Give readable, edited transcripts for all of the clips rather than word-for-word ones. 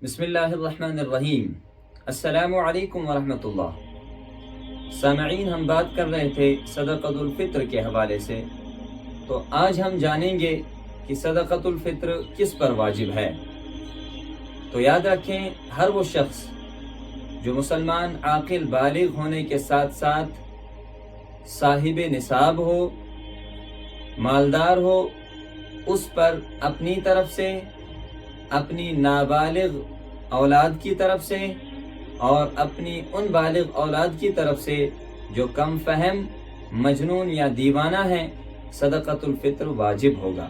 بسم اللہ الرحمن الرحیم۔ السلام علیکم ورحمۃ اللہ۔ سامعین، ہم بات کر رہے تھے صدقۃ الفطر کے حوالے سے، تو آج ہم جانیں گے کہ صدقۃ الفطر کس پر واجب ہے۔ تو یاد رکھیں، ہر وہ شخص جو مسلمان عاقل بالغ ہونے کے ساتھ ساتھ صاحب نصاب ہو، مالدار ہو، اس پر اپنی طرف سے، اپنی نابالغ اولاد کی طرف سے اور اپنی ان بالغ اولاد کی طرف سے جو کم فہم، مجنون یا دیوانہ ہیں، صدقۃ الفطر واجب ہوگا۔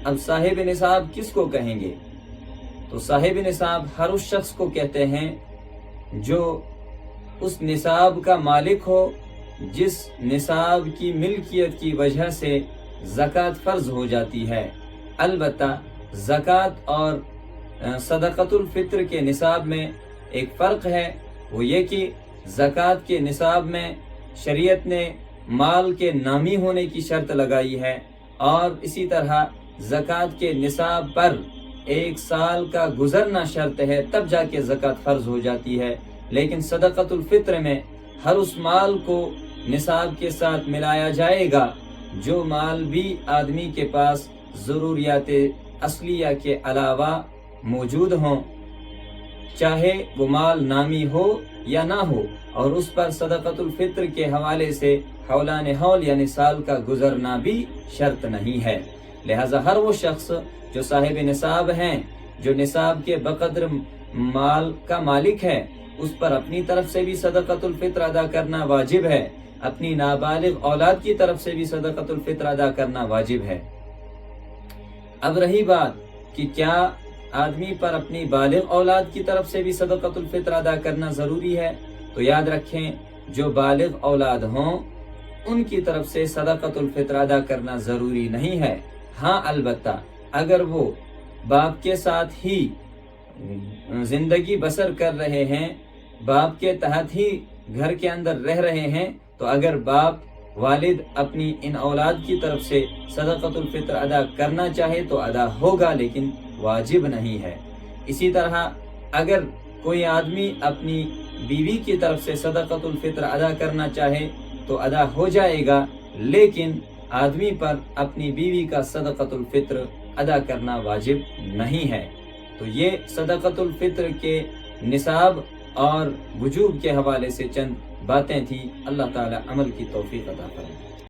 اب صاحب نصاب کس کو کہیں گے؟ تو صاحب نصاب ہر اس شخص کو کہتے ہیں جو اس نصاب کا مالک ہو، جس نصاب کی ملکیت کی وجہ سے زکوٰۃ فرض ہو جاتی ہے۔ البتہ زکوٰۃ اور صدقۃ الفطر کے نصاب میں ایک فرق ہے، وہ یہ کہ زکوٰۃ کے نصاب میں شریعت نے مال کے نامی ہونے کی شرط لگائی ہے، اور اسی طرح زکوٰۃ کے نصاب پر 1 سال کا گزرنا شرط ہے، تب جا کے زکوٰۃ فرض ہو جاتی ہے۔ لیکن صدقۃ الفطر میں ہر اس مال کو نصاب کے ساتھ ملایا جائے گا جو مال بھی آدمی کے پاس ضروریات اصلیہ کے علاوہ موجود ہوں، چاہے وہ مال نامی ہو یا نہ ہو، اور اس پر صدقۃ الفطر کے حوالے سے حولان حول یعنی سال کا گزرنا بھی شرط نہیں ہے۔ لہذا ہر وہ شخص جو صاحب نصاب ہیں، جو نصاب کے بقدر مال کا مالک ہے، اس پر اپنی طرف سے بھی صدقۃ الفطر ادا کرنا واجب ہے، اپنی نابالغ اولاد کی طرف سے بھی صدقۃ الفطر ادا کرنا واجب ہے۔ اب رہی بات کہ کیا آدمی پر اپنی بالغ اولاد کی طرف سے بھی صدقۃ الفطر ادا کرنا ضروری ہے، تو یاد رکھیں، جو بالغ اولاد ہوں ان کی طرف سے صدقۃ الفطر ادا کرنا ضروری نہیں ہے۔ ہاں، البتہ اگر وہ باپ کے ساتھ ہی زندگی بسر کر رہے ہیں، باپ کے تحت ہی گھر کے اندر رہ رہے ہیں، تو اگر باپ والد اپنی ان اولاد کی طرف سے صدقۃ الفطر ادا کرنا چاہے تو ادا ہوگا، لیکن واجب نہیں ہے۔ اسی طرح اگر کوئی آدمی اپنی بیوی کی طرف سے صدقۃ الفطر ادا کرنا چاہے تو ادا ہو جائے گا، لیکن آدمی پر اپنی بیوی کا صدقۃ الفطر ادا کرنا واجب نہیں ہے۔ تو یہ صدقۃ الفطر کے نصاب اور وجوب کے حوالے سے چند باتیں تھیں۔ اللہ تعالی عمل کی توفیق عطا فرمائے۔